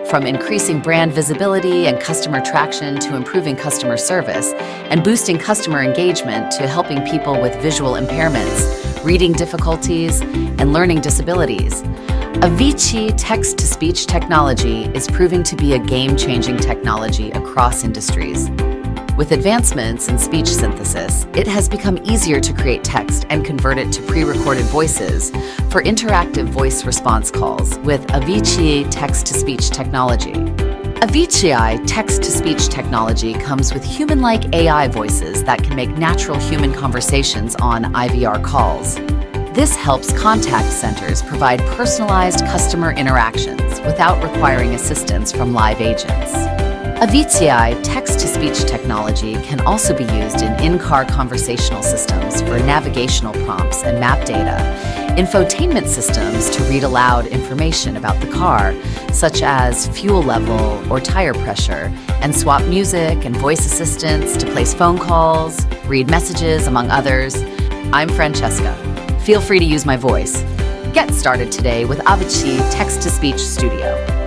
from increasing brand visibility and customer traction to improving customer service, and boosting customer engagement to helping people with visual impairments, reading difficulties, and learning disabilities. Avicii text-to-speech technology is proving to be a game-changing technology across industries. With advancements in speech synthesis, it has become easier to create text and convert it to pre-recorded voices for interactive voice response calls with Avicii text-to-speech technology. Avicii text-to-speech technology comes with human-like AI voices that can make natural human conversations on IVR calls. This helps contact centers provide personalized customer interactions without requiring assistance from live agents. Avicii text-to-speech technology can also be used in in-car conversational systems for navigational prompts and map data, infotainment systems to read aloud information about the car, such as fuel level or tire pressure, and swap music and voice assistants to place phone calls, read messages, among others. I'm Francesca. Feel free to use my voice. Get started today with Avicii Text-to-Speech Studio.